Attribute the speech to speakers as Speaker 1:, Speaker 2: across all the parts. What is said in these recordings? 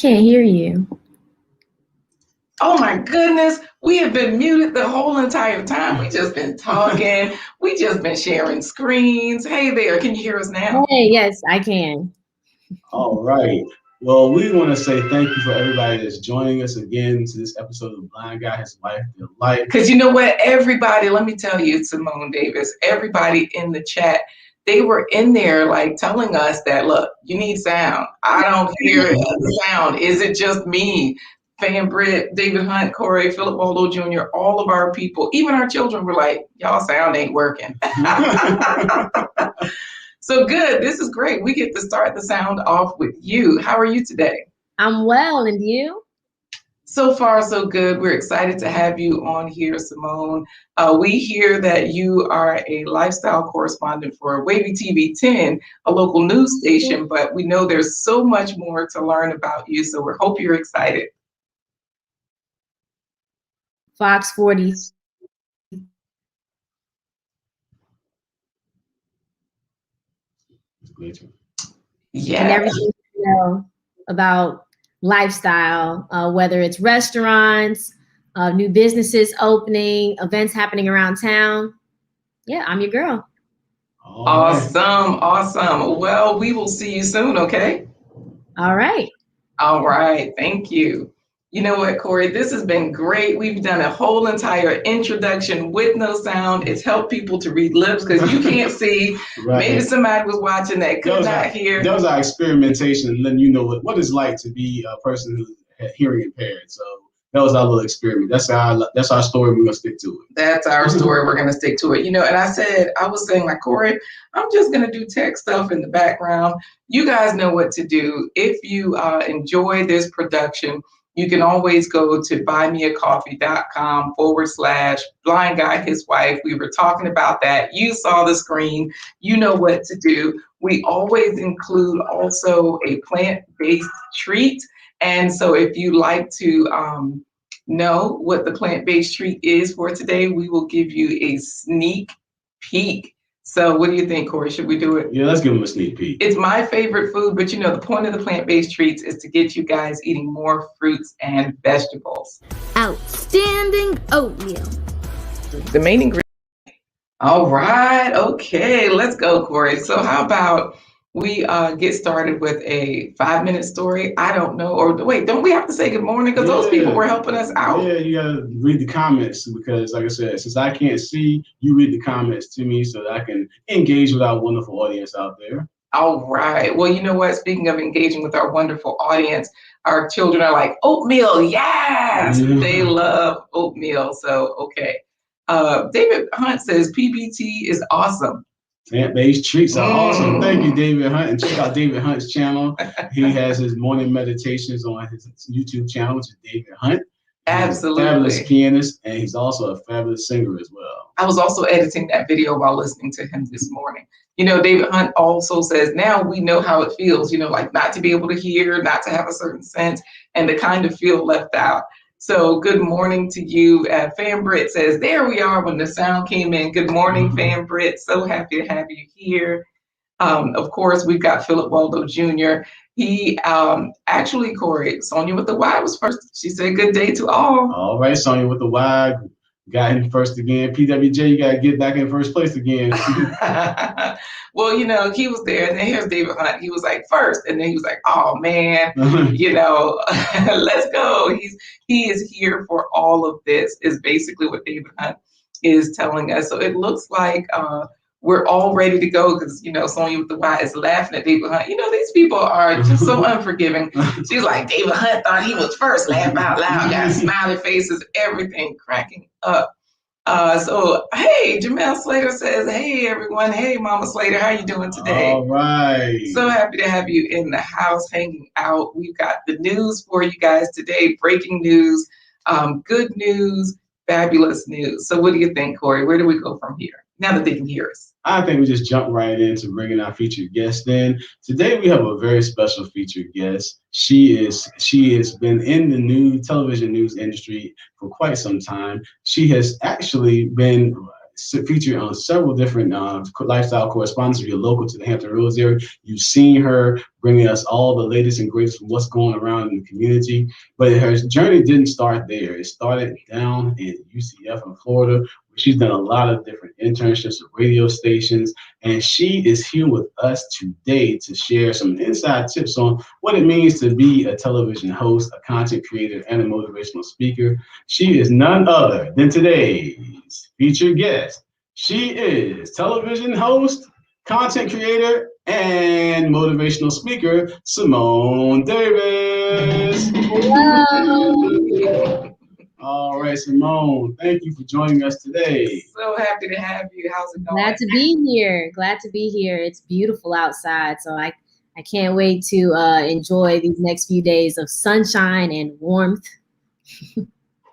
Speaker 1: can't hear you.
Speaker 2: Oh my goodness, we have been muted the whole entire time. We just been talking. We just been sharing screens. Hey there, can you hear us now?
Speaker 1: Hey, yes, I can.
Speaker 3: All right. Well, we want to say thank you for everybody that's joining us again to this episode of Blind Guy, His Wife, Their Life.
Speaker 2: Because you know what, everybody, let me tell you, Symone Davis, everybody in the chat, they were in there like telling us that, look, you need sound. I don't hear the sound. Is it just me? Fan Britt, David Hunt, Corey, Philip Waldo Jr., all of our people, even our children were like, y'all sound ain't working. So good. This is great. We get to start the sound off with you. How are you today?
Speaker 1: I'm well, and you?
Speaker 2: So far, so good. We're excited to have you on here, Symone. We hear that you are a lifestyle correspondent for WAVY TV 10, a local news station, but we know there's so much more to learn about you, so we hope you're excited.
Speaker 1: Fox 40.
Speaker 2: Yeah.
Speaker 1: And everything you know about lifestyle, whether it's restaurants, new businesses opening, events happening around town. Yeah, I'm your girl.
Speaker 2: Awesome. Well, we will see you soon, okay?
Speaker 1: All right.
Speaker 2: All right. Thank you. You know what, Corey? This has been great. We've done a whole entire introduction with no sound. It's helped people to read lips because you can't see.
Speaker 3: Right.
Speaker 2: Maybe somebody was watching that could not hear.
Speaker 3: That was our experimentation, letting you know what it's like to be a person who's hearing impaired. So that was our little experiment. That's our story. We're gonna stick to it.
Speaker 2: That's our story. We're gonna stick to it. You know, and I was saying, like, Corey, I'm just gonna do tech stuff in the background. You guys know what to do. If you enjoy this production, you can always go to buymeacoffee.com/blind guy, his wife. We were talking about that. You saw the screen. You know what to do. We always include also a plant-based treat. And so if you like to know what the plant-based treat is for today, we will give you a sneak peek. So what do you think, Corey? Should we do it?
Speaker 3: Yeah, let's give them a sneak peek.
Speaker 2: It's my favorite food, but you know, the point of the plant-based treats is to get you guys eating more fruits and vegetables.
Speaker 4: Outstanding oatmeal.
Speaker 2: The main ingredient. All right. Okay, let's go, Corey. So how about we get started with a 5-minute story? I don't know. Or wait, don't we have to say good morning? Because those people were helping us out.
Speaker 3: Yeah, you gotta read the comments because, like I said, since I can't see, you read the comments to me so that I can engage with our wonderful audience out there.
Speaker 2: All right. Well, you know what? Speaking of engaging with our wonderful audience, our children are like, oatmeal, yes! They love oatmeal. So, okay. David Hunt says PBT is awesome.
Speaker 3: Plant-based treats are awesome. Thank you, David Hunt. And check out David Hunt's channel. He has his morning meditations on his YouTube channel, which is David Hunt.
Speaker 2: Absolutely.
Speaker 3: He's a fabulous pianist, and he's also a fabulous singer as well.
Speaker 2: I was also editing that video while listening to him this morning. You know, David Hunt also says, now we know how it feels, you know, like not to be able to hear, not to have a certain sense, and to kind of feel left out. So good morning to you. Fan Britt says, there we are when the sound came in. Good morning, Fan Britt. So happy to have you here. Of course, we've got Philip Waldo Jr. He actually, Corey, Sonia with the Y was first. She said, good day to all.
Speaker 3: All right, Sonia with the Y. Got in first again. PWJ, you got to get back in first place again.
Speaker 2: Well, you know, he was there. And then here's David Hunt. He was like first. And then he was like, oh, man, you know, let's go. He is here for all of this is basically what David Hunt is telling us. So it looks like we're all ready to go because, you know, Sonia with the Y is laughing at David Hunt. You know, these people are just so unforgiving. She's like, David Hunt thought he was first, laugh out loud, got smiley faces, everything cracking up. So, hey, Jamel Slater says, hey, everyone. Hey, Mama Slater, how you doing today?
Speaker 3: All right.
Speaker 2: So happy to have you in the house hanging out. We've got the news for you guys today, breaking news, good news, fabulous news. So what do you think, Corey? Where do we go from here now that they can hear us?
Speaker 3: I think we just jump right into bringing our featured guest in. Today we have a very special featured guest. She has been in the television news industry for quite some time. She has actually been featured on several different lifestyle correspondents. If you're local to the Hampton Roads area, you've seen her bringing us all the latest and greatest from what's going around in the community. But her journey didn't start there. It started down in UCF in Florida, where she's done a lot of different internships at radio stations. And she is here with us today to share some inside tips on what it means to be a television host, a content creator, and a motivational speaker. She is none other than today's featured guest. She is television host, content creator, and motivational speaker, Symone Davis.
Speaker 1: Hello.
Speaker 3: All right, Symone, thank you for joining us today.
Speaker 2: So happy to have you. How's it going?
Speaker 1: Glad to be here. Glad to be here. It's beautiful outside, so I can't wait to enjoy these next few days of sunshine and warmth.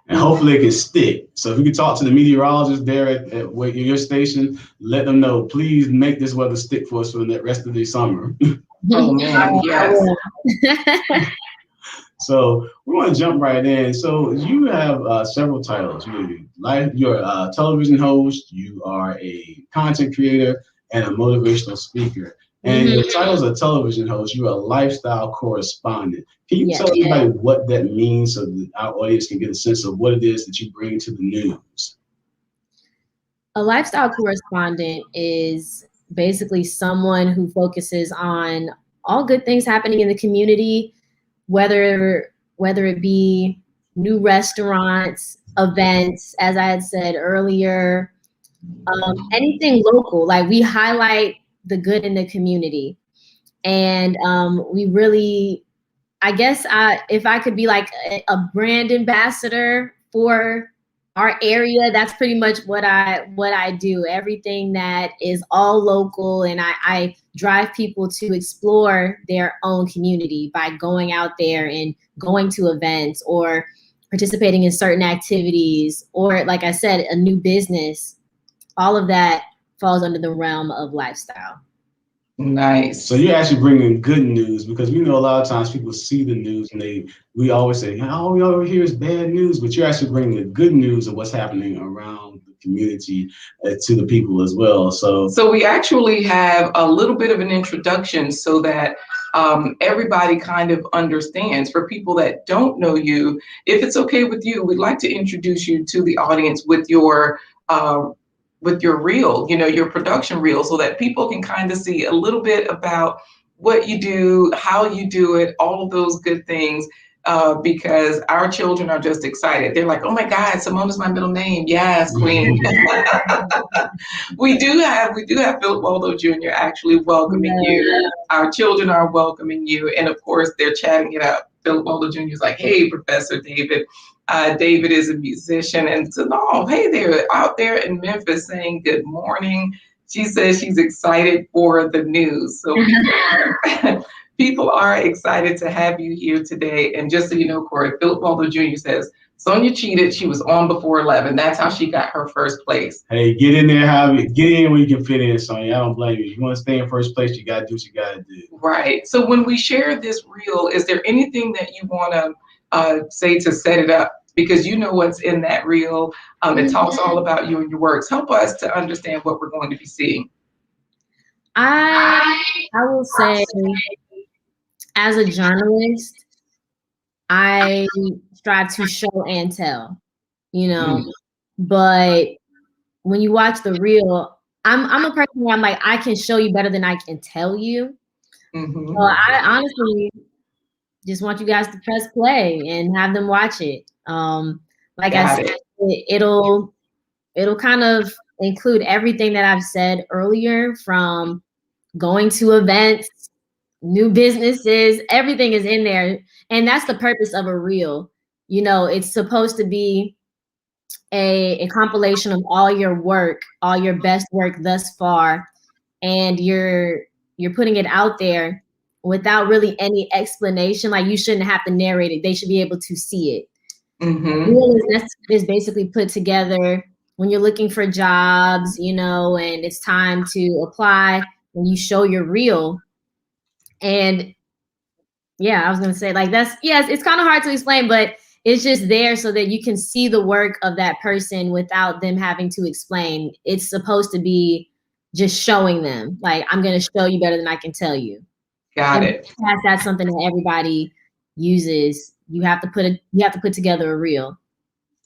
Speaker 3: And hopefully it can stick. So if you can talk to the meteorologist there at your station, let them know, please make this weather stick for us for the rest of the summer.
Speaker 2: Oh man, yes.
Speaker 3: So we want to jump right in. So you have several titles. You're a television host, you are a content creator, and a motivational speaker. And your title's a television host, you're a lifestyle correspondent. Can you tell everybody what that means so that our audience can get a sense of what it is that you bring to the news?
Speaker 1: A lifestyle correspondent is basically someone who focuses on all good things happening in the community, whether it be new restaurants, events, as I had said earlier, anything local. Like, we highlight the good in the community. And we really, I guess if I could be like a brand ambassador for our area, that's pretty much what I do. Everything that is all local, and I drive people to explore their own community by going out there and going to events or participating in certain activities, or like I said, a new business. All of that falls under the realm of lifestyle.
Speaker 2: Nice.
Speaker 3: So you're actually bringing good news, because we know a lot of times people see the news and we always say, all we ever hear is bad news, but you're actually bringing the good news of what's happening around the community to the people as well. So
Speaker 2: we actually have a little bit of an introduction so that everybody kind of understands. For people that don't know you, if it's okay with you, we'd like to introduce you to the audience with your reel, your production reel, so that people can kind of see a little bit about what you do, how you do it, all of those good things, because our children are just excited. They're like, oh my God, Symone is my middle name. Yes, Queen. We do have Philip Waldo Jr. actually welcoming you. Our children are welcoming you. And of course, they're chatting it up. Philip Waldo Jr. is like, hey, Professor David. David is a musician, and Symone, hey, they're out there in Memphis saying good morning. She says she's excited for the news. So people are excited to have you here today. And just so you know, Corey, Philip Waldo Jr. says, Sonia cheated. She was on before 11. That's how she got her first place.
Speaker 3: Hey, get in there, get in where you can fit in, Sonia. I don't blame you. If you want to stay in first place, you got to do what you got to do.
Speaker 2: Right. So when we share this reel, is there anything that you want to say to set it up? Because you know what's in that reel. It talks all about you and your works. Help us to understand what we're going to be seeing.
Speaker 1: I will say, as a journalist, I strive to show and tell, but when you watch the reel, I'm a person where I'm like, I can show you better than I can tell you. So I honestly just want you guys to press play and have them watch it. Like I said, it'll kind of include everything that I've said earlier, from going to events, new businesses, everything is in there. And that's the purpose of a reel. It's supposed to be a compilation of all your work, all your best work thus far. And you're putting it out there without really any explanation. Like, you shouldn't have to narrate it. They should be able to see it. Reel is basically put together when you're looking for jobs, and it's time to apply, when you show your reel. And I was going to say, like, it's kind of hard to explain, but it's just there so that you can see the work of that person without them having to explain. It's supposed to be just showing them, like, I'm going to show you better than I can tell you.
Speaker 2: Got it.
Speaker 1: That's something that everybody uses. You have to put together a reel.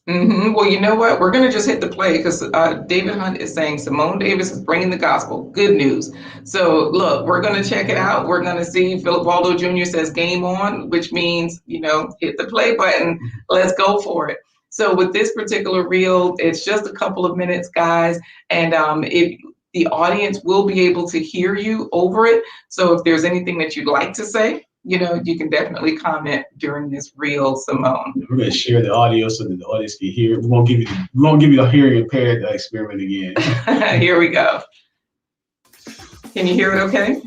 Speaker 2: Well, you know what? We're going to just hit the play because David Hunt is saying Symone Davis is bringing the gospel. Good news. So look, we're going to check it out. We're going to see. Philip Waldo Jr. says game on, which means, hit the play button. Let's go for it. So with this particular reel, it's just a couple of minutes, guys. And if the audience will be able to hear you over it. So if there's anything that you'd like to say, you can definitely comment during this reel, Symone.
Speaker 3: We're going to share the audio so that the audience can hear. We won't give you the hearing impaired experiment again.
Speaker 2: Here we go. Can you hear it okay?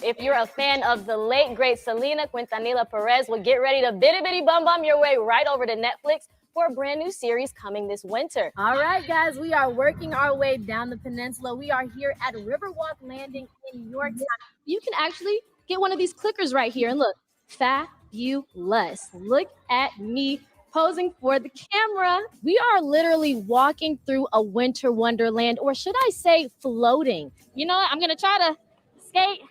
Speaker 5: If you're a fan of the late, great Selena Quintanilla Perez, well, get ready to bitty bitty bum bum your way right over to Netflix for a brand new series coming this winter.
Speaker 4: All right, guys, we are working our way down the peninsula. We are here at Riverwalk Landing in Yorktown.
Speaker 5: You can actually get one of these clickers right here and look, fabulous. Look at me posing for the camera. We are literally walking through a winter wonderland, or should I say floating. You know what? I'm gonna try to skate.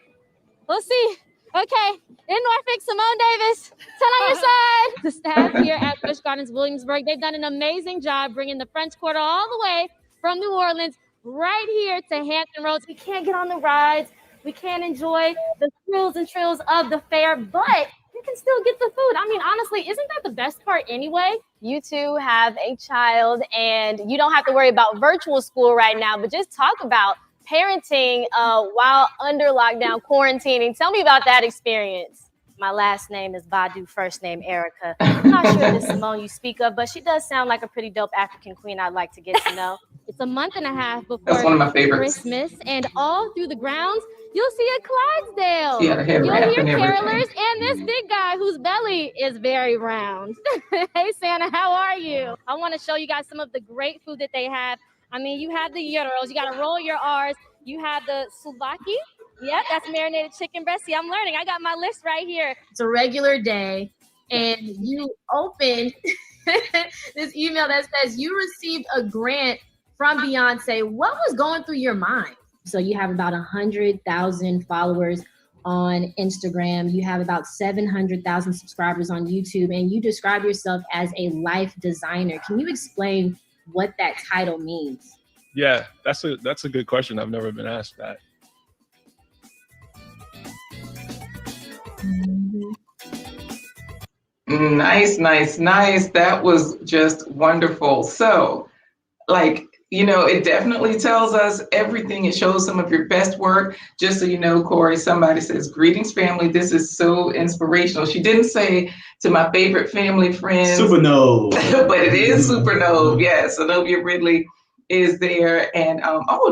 Speaker 5: We'll see. Okay, in Norfolk, Symone Davis, 10 on your side. The staff here at Busch Gardens Williamsburg, they've done an amazing job bringing the French Quarter all the way from New Orleans right here to Hampton Roads. We can't get on the rides. We can't enjoy the thrills and trills of the fair, but you can still get the food. I mean, honestly, isn't that the best part anyway? You two have a child and you don't have to worry about virtual school right now, but just talk about parenting while under lockdown quarantining. Tell me about that experience. My last name is Badu, first name Erica. I'm not sure this Symone you speak of, but she does sound like a pretty dope African queen I'd like to get to know. It's a month and a half before
Speaker 2: That's one of my favorites.
Speaker 5: Christmas, and all through the grounds, you'll see a Clydesdale.
Speaker 2: You'll
Speaker 5: hear carolers and this big guy whose belly is very round. Hey, Santa, how are you? I want to show you guys some of the great food that they have. I mean, you have the gyros. You got to roll your R's. You have the souvlaki. Yep, that's marinated chicken breast. See, I'm learning. I got my list right here.
Speaker 1: It's a regular day, and you open this email that says you received a grant from Beyonce. What was going through your mind? So you have about 100,000 followers on Instagram. You have about 700,000 subscribers on YouTube, and you describe yourself as a life designer. Can you explain what that title means?
Speaker 6: Yeah, that's a good question. I've never been asked that.
Speaker 2: Nice. That was just wonderful. So, it definitely tells us everything. It shows some of your best work. Just so you know, Corey, somebody says, greetings, family. This is so inspirational. She didn't say to my favorite family friends.
Speaker 3: Supernova.
Speaker 2: But it is Supernova. Yes, Zenobia Ridley is there. And,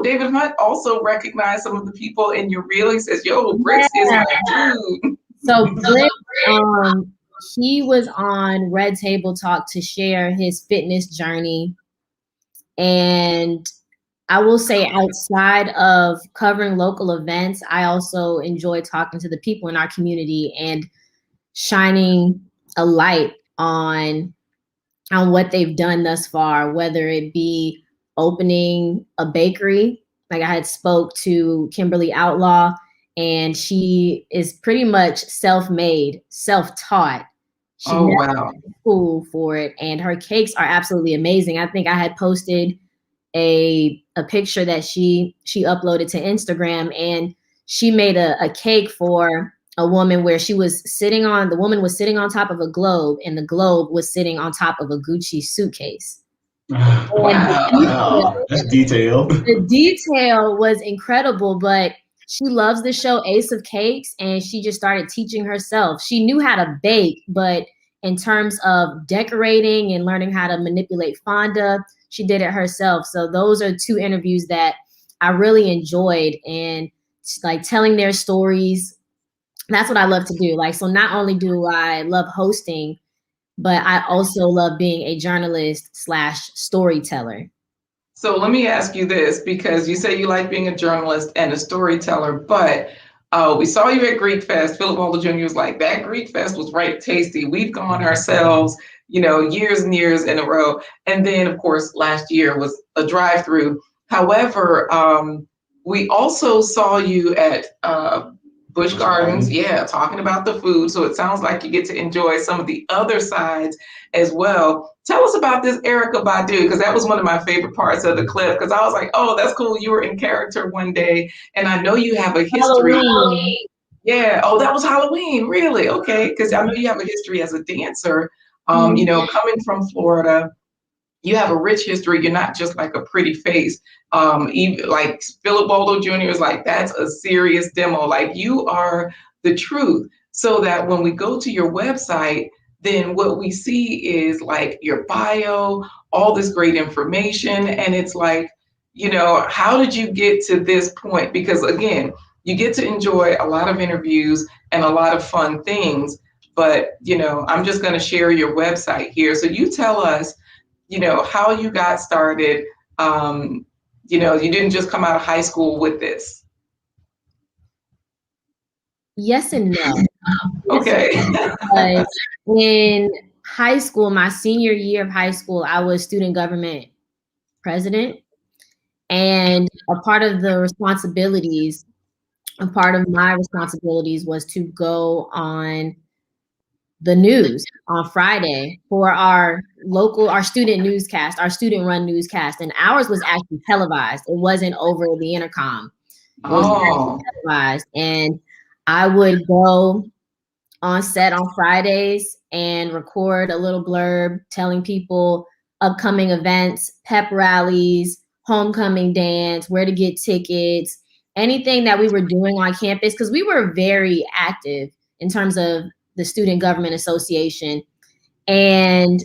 Speaker 2: David Hunt also recognized some of the people in your reel. He says, yo, Bricks is my dude.
Speaker 1: So Bricks, he was on Red Table Talk to share his fitness journey. And I will say, outside of covering local events, I also enjoy talking to the people in our community and shining a light on what they've done thus far, whether it be opening a bakery. Like I had spoke to Kimberly Outlaw, and she is pretty much self-made, self-taught. She never went to school for it, and her cakes are absolutely amazing. I think I had posted a picture that she uploaded to Instagram, and she made a cake for a woman where the woman was sitting on top of a globe, and the globe was sitting on top of a Gucci suitcase.
Speaker 3: Wow. That's detailed.
Speaker 1: The detail was incredible, but she loves the show Ace of Cakes, and she just started teaching herself. She knew how to bake, but in terms of decorating and learning how to manipulate fonda, she did it herself. So those are two interviews that I really enjoyed, and like telling their stories. That's what I love to do. So not only do I love hosting, but I also love being a journalist / storyteller.
Speaker 2: So let me ask you this, because you say you like being a journalist and a storyteller, but we saw you at Greek Fest. Philip Waldo Jr. was like, that Greek Fest was right tasty. We've gone ourselves, years and years in a row. And then, of course, last year was a drive-through. However, we also saw you at Busch Gardens, yeah, talking about the food. So it sounds like you get to enjoy some of the other sides as well. Tell us about this Erykah Badu, because that was one of my favorite parts of the clip, because I was like, oh, that's cool. You were in character one day, and I know you have a history.
Speaker 1: Halloween.
Speaker 2: Yeah. Oh, that was Halloween. Really? Okay. Because I know you have a history as a dancer, you know, coming from Florida. You have a rich history. You're not just like a pretty face. Even like Philip Waldo Jr. is like, that's a serious demo. Like, you are the truth. So that when we go to your website, then what we see is like your bio, all this great information. And it's like, you know, how did you get to this point? Because again, you get to enjoy a lot of interviews and a lot of fun things. But, you know, I'm just going to share your website here. So you tell us, you know, how you got started. You know, you didn't just come out of high school with this.
Speaker 1: Yes and no.
Speaker 2: Okay.
Speaker 1: Because in high school, my senior year of high school, I was student government president. And a part of my responsibilities was to go on the news on Friday for our student newscast, our student run newscast. And ours was actually televised. It wasn't over the intercom. It was televised. And I would go on set on Fridays and record a little blurb telling people upcoming events, pep rallies, homecoming dance, where to get tickets, anything that we were doing on campus, because we were very active in terms of the Student Government Association. And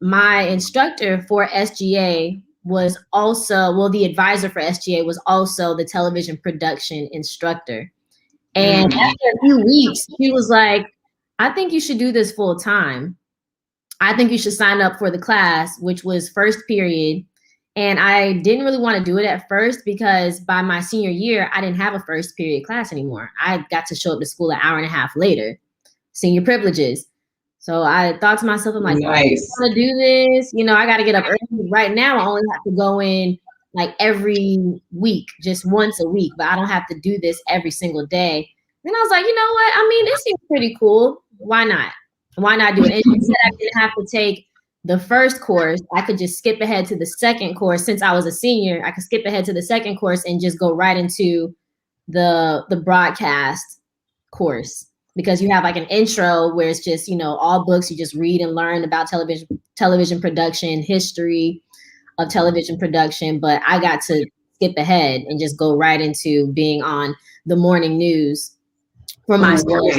Speaker 1: my instructor for SGA was also, the advisor for SGA was also the television production instructor. And after a few weeks, he was like, I think you should do this full time. I think you should sign up for the class, which was first period. And I didn't really want to do it at first because by my senior year, I didn't have a first period class anymore. I got to show up to school an hour and a half later, senior privileges. So I thought to myself, I'm like,
Speaker 2: nice.
Speaker 1: I want to do this. You know, I got to get up early. Right now, I only have to go in like every week, just once a week, but I don't have to do this every single day. And I was like, you know what? I mean, it seems pretty cool. Why not? Why not do it? And instead, I didn't have to take the first course. I could just skip ahead to the second course. Since I was a senior, I could skip ahead to the second course and just go right into the broadcast course, because you have like an intro where it's just, you know, all books. You just read and learn about television production, history of television production. But I got to skip ahead and just go right into being on the morning news for my school.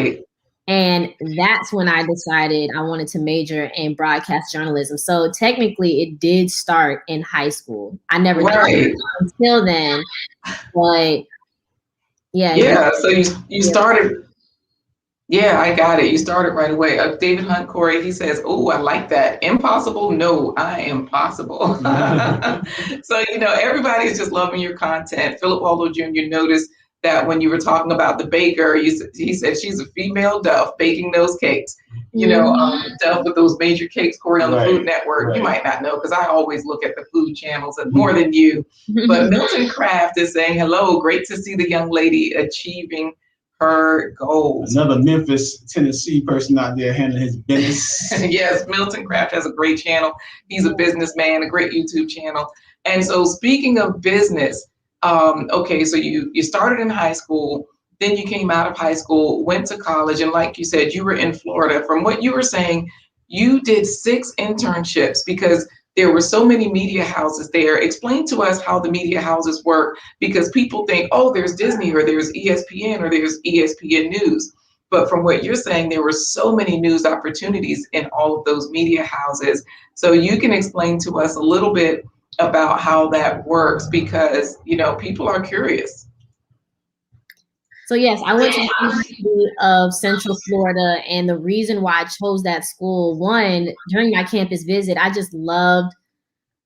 Speaker 1: And that's when I decided I wanted to major in broadcast journalism. So technically it did start in high school. I never thought it until then, but yeah.
Speaker 2: Yeah, so you started, yeah, I got it. You started right away. David Hunt Corey, he says, oh, I like that. Impossible? No, I am possible. So, you know, everybody's just loving your content. Philip Waldo Jr. noticed that when you were talking about the baker, he said she's a female Duff baking those cakes. You know, Duff with those major cakes, Corey, on the Food Network. You might not know, because I always look at the food channels and more than you. But Milton Kraft is saying, hello, great to see the young lady achieving her goals.
Speaker 3: Another Memphis, Tennessee person out there handling his business.
Speaker 2: Yes, Milton Kraft has a great channel. He's a businessman, a great YouTube channel. And so speaking of business, okay, so you started in high school, then you came out of high school, went to college, and like you said, you were in Florida. From what you were saying, you did 6 internships because there were so many media houses there. Explain to us how the media houses work, because people think, oh, there's Disney or there's ESPN or there's ESPN News. But from what you're saying, there were so many news opportunities in all of those media houses. So you can explain to us a little bit about how that works, because, you know, people are curious.
Speaker 1: So yes, I went to the University of Central Florida, and the reason why I chose that school, one, during my campus visit, I just loved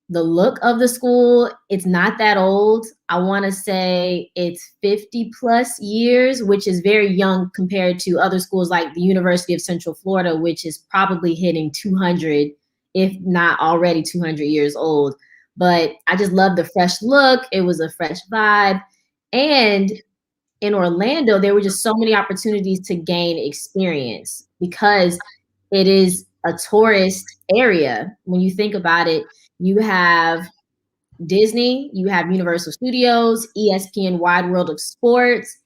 Speaker 1: the look of the school. It's not that old. I want to say it's 50 plus years, which is very young compared to other schools like the University of Central Florida, which is probably hitting 200, if not already 200 years old. But I just loved the fresh look. It was a fresh vibe. And in Orlando, there were just so many opportunities to gain experience because it is a tourist area. When you think about it, you have Disney, you have Universal Studios, ESPN Wide World of Sports.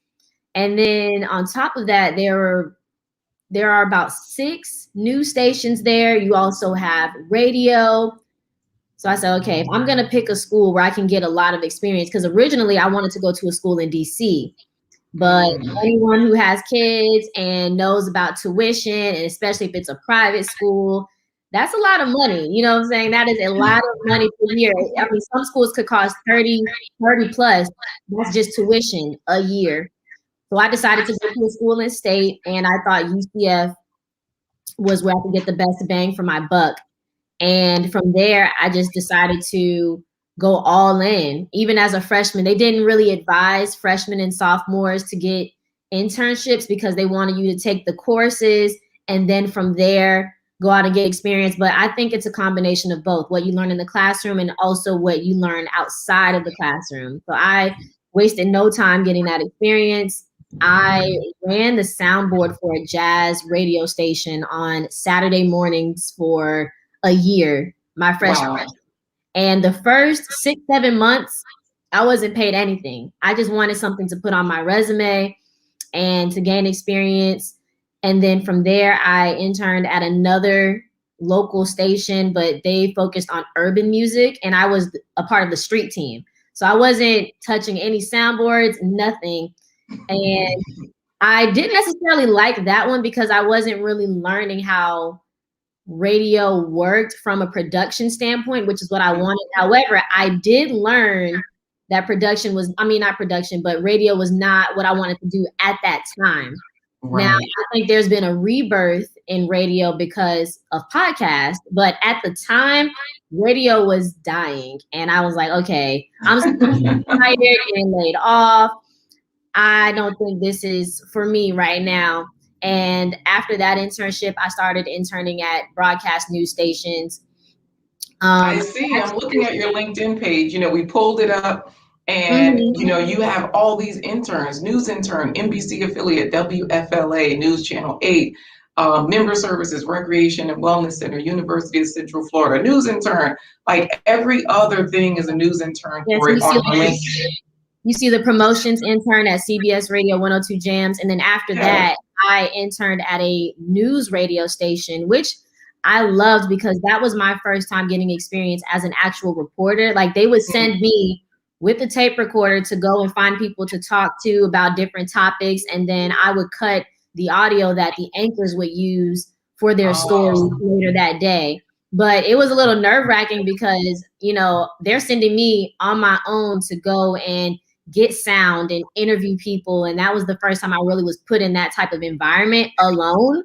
Speaker 1: And then on top of that, there are about 6 news stations there. You also have radio. So I said, okay, if I'm going to pick a school where I can get a lot of experience, because originally I wanted to go to a school in DC. But anyone who has kids and knows about tuition, and especially if it's a private school, that's a lot of money. You know what I'm saying? That is a lot of money per year. I mean, some schools could cost 30 plus. That's just tuition a year. So I decided to go to a school in state, and I thought UCF was where I could get the best bang for my buck. And from there, I just decided to go all in. Even as a freshman, they didn't really advise freshmen and sophomores to get internships because they wanted you to take the courses and then from there go out and get experience. But I think it's a combination of both, what you learn in the classroom and also what you learn outside of the classroom. So I wasted no time getting that experience. I ran the soundboard for a jazz radio station on Saturday mornings for a year, my freshman. Wow. And the first 6-7 months, I wasn't paid anything. I just wanted something to put on my resume and to gain experience. And then from there, I interned at another local station, but they focused on urban music. And I was a part of the street team. So I wasn't touching any soundboards, nothing. And I didn't necessarily like that one because I wasn't really learning how radio worked from a production standpoint, which is what I wanted. However, I did learn that not production, but radio was not what I wanted to do at that time. Right. Now, I think there's been a rebirth in radio because of podcasts, but at the time, radio was dying. And I was like, okay, I'm tired, getting laid off. I don't think this is for me right now. And after that internship, I started interning at broadcast news stations.
Speaker 2: I see. I'm looking at your LinkedIn page. We pulled it up and, you have all these interns, news intern, NBC affiliate, WFLA, News Channel 8, Member Services, Recreation and Wellness Center, University of Central Florida, news intern. Like every other thing is a news intern. Yes,
Speaker 1: you see the promotions intern at CBS Radio 102 Jams. And then after that, I interned at a news radio station, which I loved because that was my first time getting experience as an actual reporter. Like they would send me with a tape recorder to go and find people to talk to about different topics. And then I would cut the audio that the anchors would use for their stories later that day. But it was a little nerve-wracking because, they're sending me on my own to go and get sound and interview people. And that was the first time I really was put in that type of environment alone.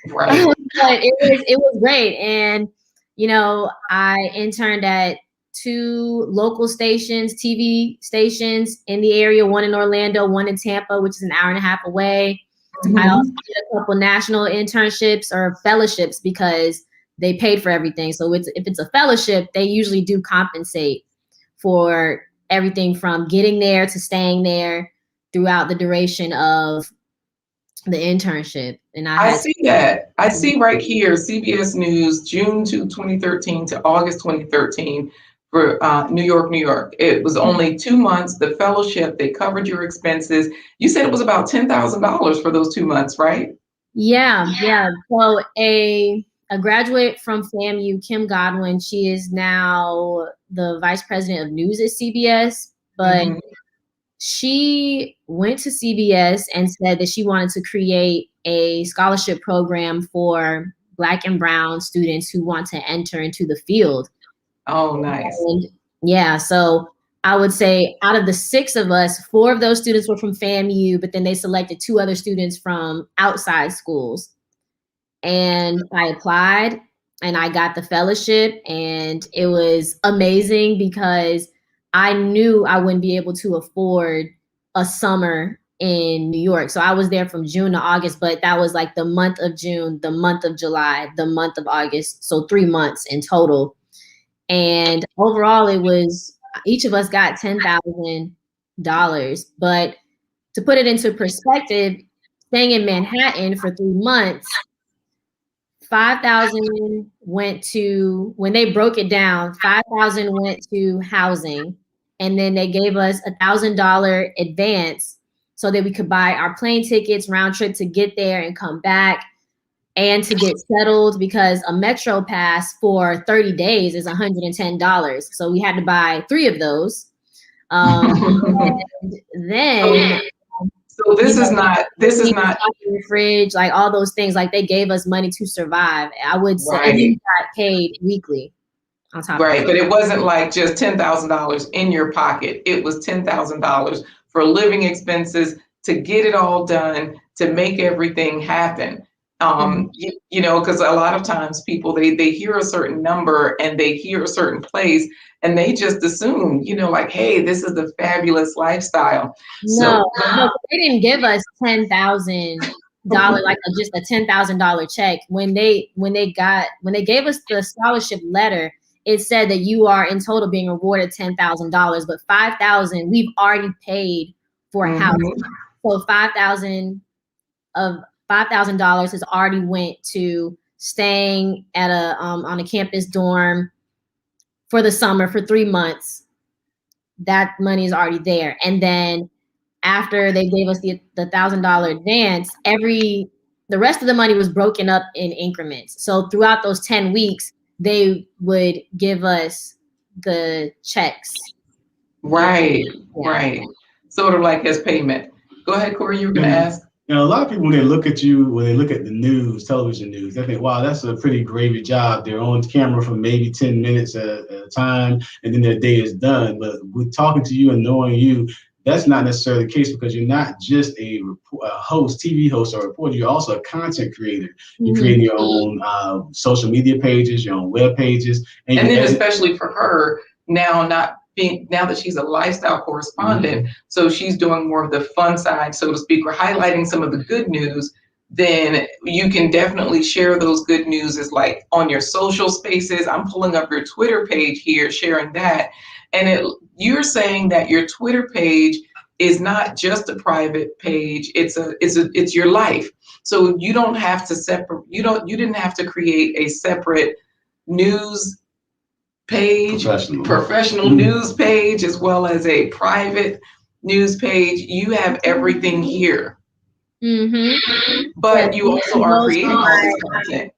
Speaker 2: Right.
Speaker 1: But it was great. And, I interned at 2 local stations, TV stations in the area, one in Orlando, one in Tampa, which is an hour and a half away. I also did a couple national internships or fellowships because they paid for everything. So if it's a fellowship, they usually do compensate for everything from getting there to staying there throughout the duration of the internship. And
Speaker 2: I see that. I see right here, CBS News, June 2013 to August 2013 for New York. It was only 2 months. The fellowship, they covered your expenses. You said it was about $10,000 for those 2 months, right?
Speaker 1: Yeah. So a graduate from FAMU, Kim Godwin, she is now the vice president of news at CBS, but she went to CBS and said that she wanted to create a scholarship program for Black and Brown students who want to enter into the field.
Speaker 2: Oh, nice.
Speaker 1: And so I would say out of the 6 of us, 4 of those students were from FAMU, but then they selected 2 other students from outside schools. And I applied and I got the fellowship, and it was amazing because I knew I wouldn't be able to afford a summer in New York. So I was there from June to August, but that was like the month of June, the month of July, the month of August. So 3 months in total. And overall, it was, each of us got $10,000. But to put it into perspective, staying in Manhattan for 3 months, 5,000 went to, when they broke it down, 5,000 went to housing, and then they gave us $1,000 advance so that we could buy our plane tickets round trip to get there and come back, and to get settled, because a Metro pass for 30 days is $110. So we had to buy 3 of those. And then
Speaker 2: so this is not
Speaker 1: your fridge, like all those things, like they gave us money to survive. I would say, and you got paid weekly on top.
Speaker 2: Right, but it wasn't like just $10,000 in your pocket. It was $10,000 for living expenses, to get it all done, to make everything happen. You know, because a lot of times people, they hear a certain number and they hear a certain place and they just assume, you know, like, hey, this is a fabulous lifestyle.
Speaker 1: No, they didn't give us $10,000, like just a $10,000 check. When they gave us the scholarship letter, it said that you are in total being awarded $10,000, but $5,000 we've already paid for a house. So $5,000 has already went to staying at on a campus dorm for the summer for 3 months. That money is already there. And then after they gave us the $1,000 advance, the rest of the money was broken up in increments. So throughout those 10 weeks, they would give us the checks.
Speaker 2: Right. Sort of like as payment. Go ahead, Corey, you were going to ask.
Speaker 3: You know, a lot of people, when they look at you, when they look at the news, television news, they think, wow, that's a pretty gravy job. They're on camera for maybe 10 minutes at a time, and then their day is done. But with talking to you and knowing you, that's not necessarily the case, because you're not just a host, TV host or reporter. You're also a content creator. You're creating your own social media pages, your own web pages. And
Speaker 2: then especially for her, now that she's a lifestyle correspondent, so she's doing more of the fun side, so to speak, or highlighting some of the good news, then you can definitely share those good news as like on your social spaces. I'm pulling up your Twitter page here, sharing that. And you're saying that your Twitter page is not just a private page, it's your life. So you don't have to you didn't have to create a separate news page, professional news page, as well as a private news page. You have everything here. But you also are creating all this content.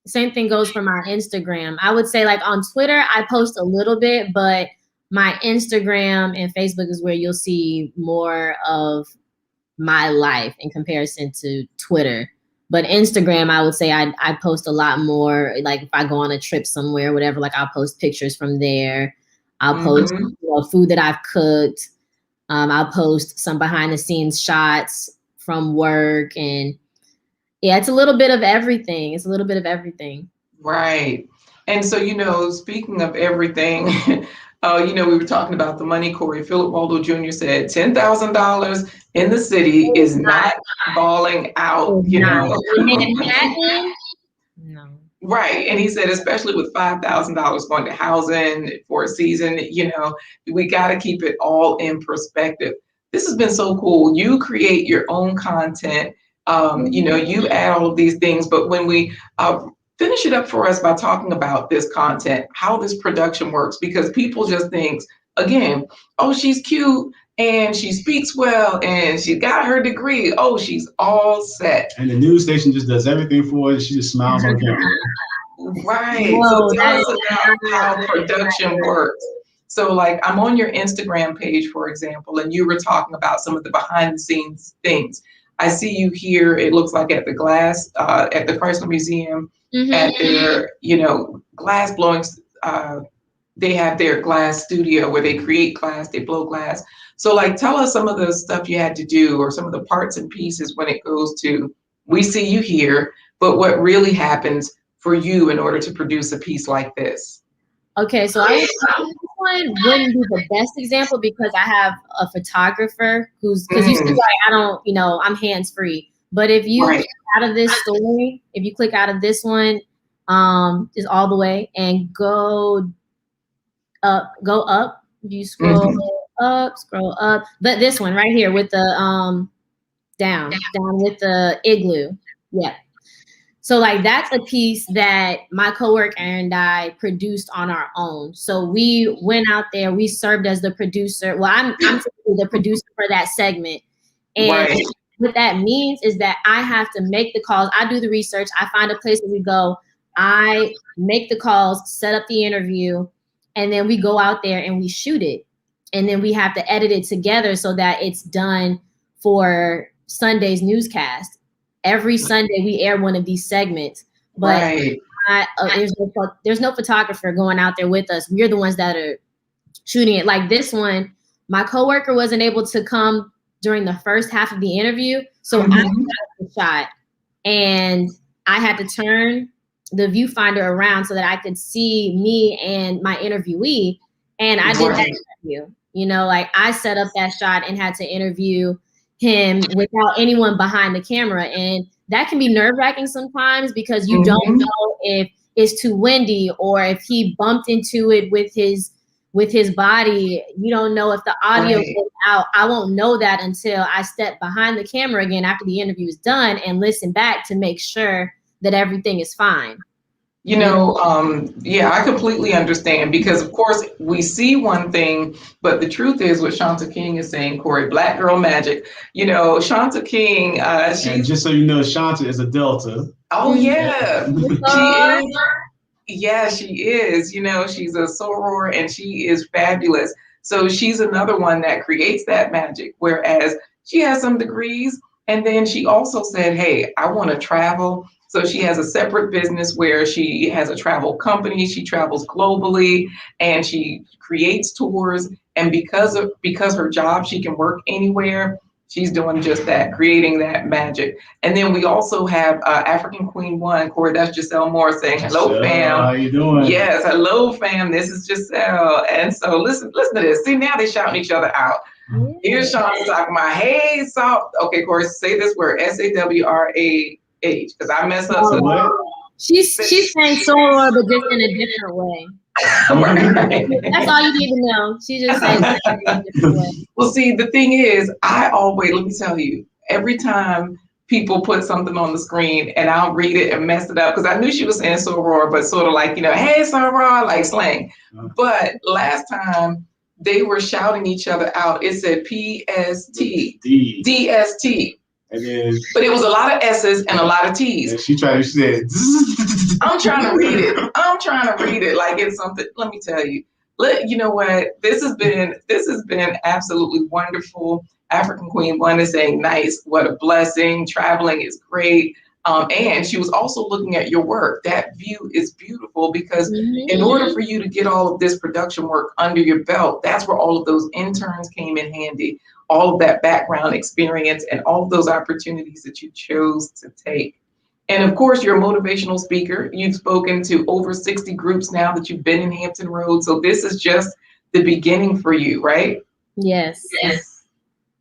Speaker 1: Same thing goes for my Instagram. I would say, like, on Twitter, I post a little bit, but my Instagram and Facebook is where you'll see more of my life in comparison to Twitter. But Instagram, I would say I post a lot more. Like if I go on a trip somewhere, whatever, like I'll post pictures from there. I'll post food that I've cooked. I'll post some behind the scenes shots from work. And yeah, it's a little bit of everything.
Speaker 2: Right. And so, you know, speaking of everything, you know, we were talking about the money, Corey. Philip Waldo Jr. said $10,000 in the city is not balling out, you know.
Speaker 1: No.
Speaker 2: Right. And he said, especially with $5,000 going to housing for a season, you know, we got to keep it all in perspective. This has been so cool. You create your own content. You know, you add all of these things, but when we finish it up for us by talking about this content, how this production works, because people just think, again, oh, she's cute and she speaks well and she got her degree. Oh, she's all set.
Speaker 3: And the news station just does everything for her. She just smiles on camera.
Speaker 2: Right. Whoa, so tell us about how production works. So like I'm on your Instagram page, for example, and you were talking about some of the behind the scenes things. I see you here, it looks like at the glass, at the Chrysler Museum, at their, you know, glass blowing, they have their glass studio where they create glass, they blow glass. So like, tell us some of the stuff you had to do or some of the parts and pieces when it goes to, we see you here, but what really happens for you in order to produce a piece like this?
Speaker 1: Okay, so this one wouldn't be the best example because I have a photographer who's, because you see, like, I don't, you know, I'm hands free. But if you click out of this story, if you click out of this one, just all the way and go up, you scroll scroll up. But this one right here with the down with the igloo. Yeah. So like that's a piece that my coworker and I produced on our own. So we went out there, we served as the producer. Well, I'm typically the producer for that segment. And what that means is that I have to make the calls. I do the research. I find a place where we go. I make the calls, set up the interview, and then we go out there and we shoot it. And then we have to edit it together so that it's done for Sunday's newscast. Every Sunday we air one of these segments, but there's no photographer going out there with us. We're the ones that are shooting it. Like this one, my coworker wasn't able to come during the first half of the interview, so I got the shot, and I had to turn the viewfinder around so that I could see me and my interviewee, and I did that interview. You know, like I set up that shot and had to interview him without anyone behind the camera. And that can be nerve-wracking sometimes because you don't know if it's too windy or if he bumped into it with his body. You don't know if the audio goes out. I won't know that until I step behind the camera again after the interview is done and listen back to make sure that everything is fine.
Speaker 2: You know, I completely understand because, of course, we see one thing, but the truth is what Shanta King is saying, Corey, Black Girl Magic. You know, Shanta King,
Speaker 3: and just so you know, Shanta is a Delta.
Speaker 2: Oh, yeah. She is. Yeah, she is. You know, she's a soror and she is fabulous. So she's another one that creates that magic, whereas she has some degrees. And then she also said, hey, I want to travel. So she has a separate business where she has a travel company. She travels globally and she creates tours. And because her job, she can work anywhere. She's doing just that, creating that magic. And then we also have African Queen One, Corey, that's Giselle Moore saying, hello, fam.
Speaker 3: How you doing?
Speaker 2: Yes, hello, fam. This is Giselle. And so listen to this. See, now they're shouting each other out. Here's Sean talking about, hey, soft. Okay, Corey, say this word, SAWRAH, because I mess up. So
Speaker 3: what?
Speaker 1: She's saying soror, but just in a different way.
Speaker 2: Right.
Speaker 1: That's all you need to know. She just said it in a different way.
Speaker 2: Well, see, the thing is, let me tell you, every time people put something on the screen and I'll read it and mess it up, because I knew she was saying soror, but sort of like, you know, hey, soror, like slang. But last time they were shouting each other out. It said PST, DST. But it was a lot of S's and a lot of T's.
Speaker 3: And she said,
Speaker 2: I'm trying to read it like it's something. Let me tell you. You know what? This has been absolutely wonderful. African Queen One is saying, nice, what a blessing. Traveling is great. And she was also looking at your work. That view is beautiful because in order for you to get all of this production work under your belt, that's where all of those interns came in handy, all of that background experience and all of those opportunities that you chose to take. And of course, you're a motivational speaker. You've spoken to over 60 groups now that you've been in Hampton Roads. So this is just the beginning for you, right?
Speaker 1: Yes.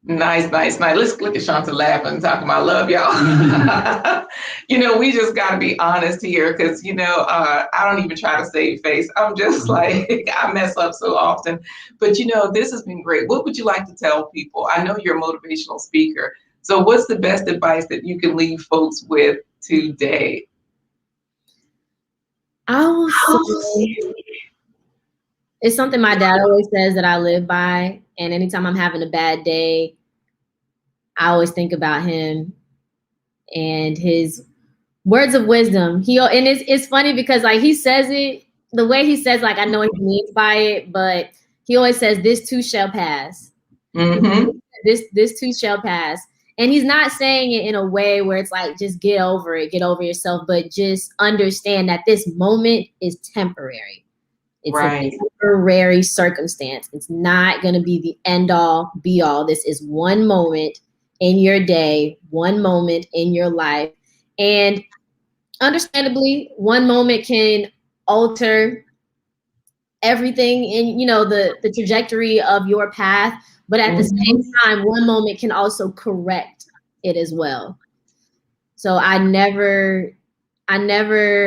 Speaker 2: Nice. Let's look at Shanta laughing, talking about love, y'all. You know, we just got to be honest here because, you know, I don't even try to save face. I'm just like, I mess up so often. But, you know, this has been great. What would you like to tell people? I know you're a motivational speaker. So what's the best advice that you can leave folks with today?
Speaker 1: I will say it's something my dad always says that I live by. And anytime I'm having a bad day, I always think about him and his words of wisdom. And it's funny because like he says it, the way he says, like I know what he means by it, but he always says, this too shall pass. This too shall pass. And he's not saying it in a way where it's like, just get over it, get over yourself, but just understand that this moment is temporary. It's a temporary circumstance. It's not going to be the end all be all. This is one moment in your day, one moment in your life. And understandably, one moment can alter everything in, you know, the trajectory of your path. But at the same time, one moment can also correct it as well. So I never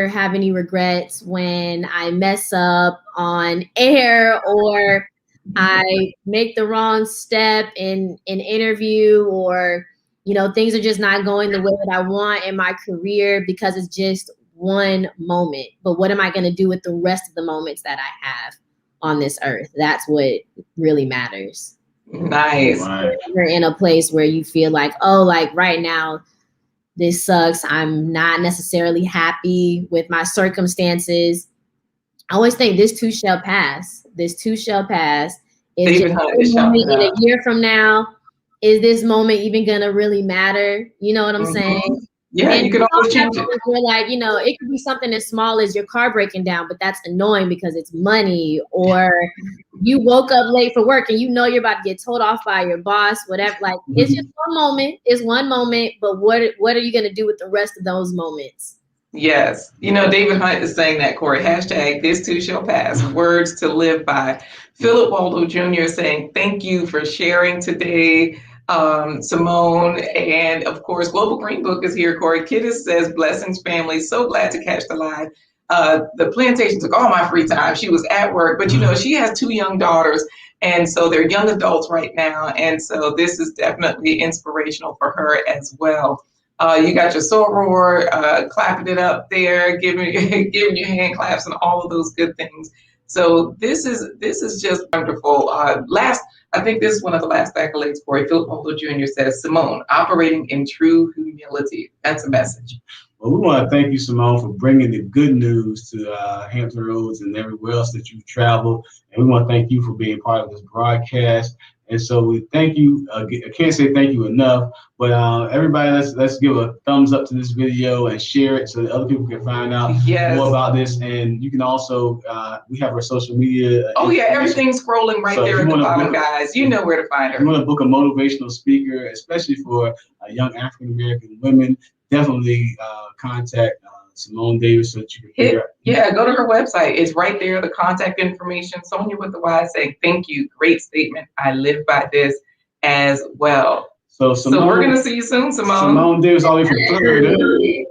Speaker 1: have any regrets when I mess up on air or I make the wrong step in an interview, or, you know, things are just not going the way that I want in my career because it's just one moment. But what am I going to do with the rest of the moments that I have on this earth? That's what really matters.
Speaker 2: Nice.
Speaker 1: You're in a place where you feel like, oh, like right now, this sucks. I'm not necessarily happy with my circumstances. I always think this too shall pass. This too shall pass. Is just in a year from now, is this moment even gonna really matter? You know what I'm saying?
Speaker 2: Yeah, and you can always change it.
Speaker 1: We're like, you know, it could be something as small as your car breaking down, but that's annoying because it's money, or you woke up late for work and you know you're about to get told off by your boss, whatever. Like, it's just one moment. It's one moment, but what are you gonna do with the rest of those moments?
Speaker 2: Yes. You know, David Hunt is saying that, Corey. Hashtag this too shall pass. Words to live by. Philip Waldo Jr. is saying, thank you for sharing today, Symone. And of course, Global Green Book is here, Corey. Kiddis says, blessings, family. So glad to catch the live. The plantation took all my free time. She was at work, but you know, she has 2 young daughters. And so they're young adults right now. And so this is definitely inspirational for her as well. You got your soror clapping it up there, giving you hand claps and all of those good things. So this is just wonderful. I think this is one of the last accolades for Philip Waldo Jr. says, Symone, operating in true humility. That's a message.
Speaker 3: Well, we want to thank you, Symone, for bringing the good news to Hampton Roads and everywhere else that you've traveled. And we want to thank you for being part of this broadcast. And so we thank you. I can't say thank you enough, but everybody, let's give a thumbs up to this video and share it so that other people can find out more about this. And you can also, we have our social media.
Speaker 2: Oh yeah, everything's scrolling right there at the bottom, guys. You know where to find her.
Speaker 3: If you want to book a motivational speaker, especially for young African-American women, definitely contact Symone Davis so that you can figure out.
Speaker 2: Yeah, go to her website. It's right there, the contact information. Sonia with the Y saying, thank you. Great statement. I live by this as well.
Speaker 3: So
Speaker 2: we're going to see you soon, Symone.
Speaker 3: Symone Davis, all the way from Florida.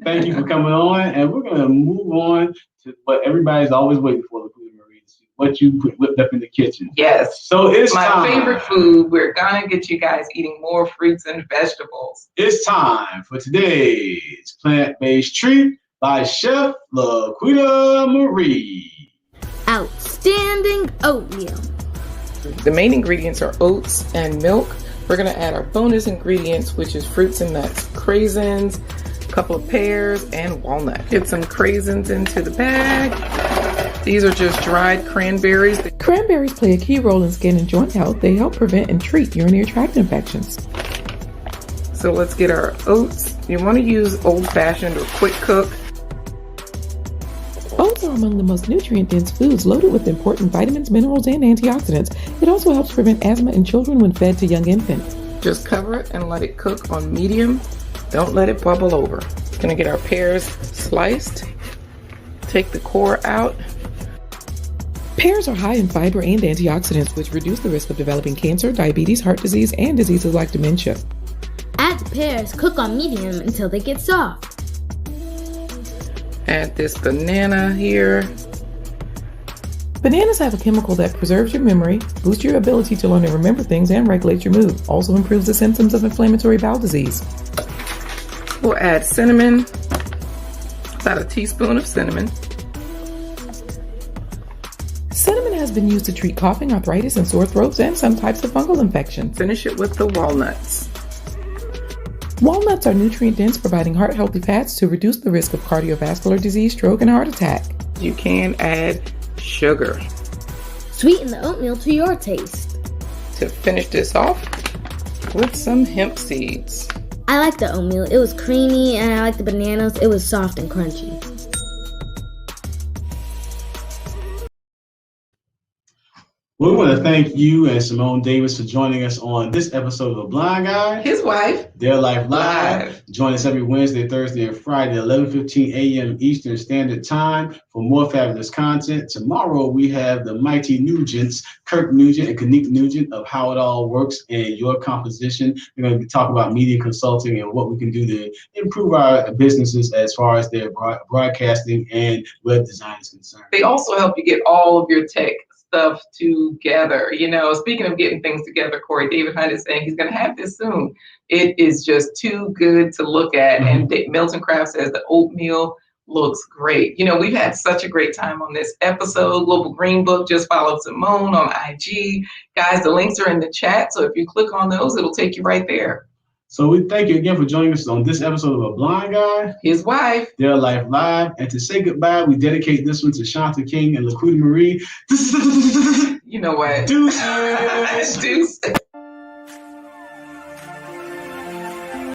Speaker 3: Thank you for coming on. And we're going to move on to what everybody's always waiting for, LaQuita Marie, to see what you whipped up in the kitchen.
Speaker 2: Yes.
Speaker 3: So it's
Speaker 2: my favorite food. We're going to get you guys eating more fruits and vegetables.
Speaker 3: It's time for today's plant-based treat by Chef LaQuita Marie.
Speaker 4: Outstanding oatmeal.
Speaker 2: The main ingredients are oats and milk. We're going to add our bonus ingredients, which is fruits and nuts, craisins, a couple of pears, and walnut. Get some craisins into the bag. These are just dried cranberries. The
Speaker 7: cranberries play a key role in skin and joint health. They help prevent and treat urinary tract infections.
Speaker 2: So let's get our oats. You want to use old-fashioned or quick cook.
Speaker 7: Oats are among the most nutrient-dense foods, loaded with important vitamins, minerals, and antioxidants. It also helps prevent asthma in children when fed to young infants.
Speaker 2: Just cover it and let it cook on medium. Don't let it bubble over. Gonna get our pears sliced. Take the core out.
Speaker 7: Pears are high in fiber and antioxidants, which reduce the risk of developing cancer, diabetes, heart disease, and diseases like dementia.
Speaker 4: Add the pears, cook on medium until they get soft.
Speaker 2: Add this banana here.
Speaker 7: Bananas have a chemical that preserves your memory, boosts your ability to learn and remember things, and regulates your mood. Also improves the symptoms of inflammatory bowel disease.
Speaker 2: We'll add cinnamon, about a teaspoon of cinnamon.
Speaker 7: Cinnamon has been used to treat coughing, arthritis, and sore throats, and some types of fungal infections.
Speaker 2: Finish it with the walnuts.
Speaker 7: Walnuts are nutrient-dense, providing heart-healthy fats to reduce the risk of cardiovascular disease, stroke, and heart attack.
Speaker 2: You can add sugar.
Speaker 4: Sweeten the oatmeal to your taste.
Speaker 2: To finish this off with some hemp seeds.
Speaker 4: I like the oatmeal. It was creamy, and I like the bananas. It was soft and crunchy.
Speaker 3: Well, we want to thank you and Symone Davis for joining us on this episode of The Blind Guy.
Speaker 2: His wife.
Speaker 3: Their Life Live. Join us every Wednesday, Thursday, and Friday, 11:15 a.m. Eastern Standard Time for more fabulous content. Tomorrow, we have the mighty Nugents, Kirk Nugent and Kanik Nugent of How It All Works and Your Composition. We're going to be talking about media consulting and what we can do to improve our businesses as far as their broadcasting and web design is concerned.
Speaker 2: They also help you get all of your tech stuff together. You know, speaking of getting things together, Corey, David Hunt is saying he's going to have this soon. It is just too good to look at. And Milton Craft says the oatmeal looks great. You know, we've had such a great time on this episode. Global Green Book just followed Symone on IG. Guys, the links are in the chat. So if you click on those, it'll take you right there.
Speaker 3: So we thank you again for joining us on this episode of A Blind Guy,
Speaker 2: His Wife,
Speaker 3: Their Life Live. And to say goodbye, we dedicate this one to Shanta King and LaQuita Marie.
Speaker 2: You know what?
Speaker 3: Deuces.
Speaker 2: Deuces.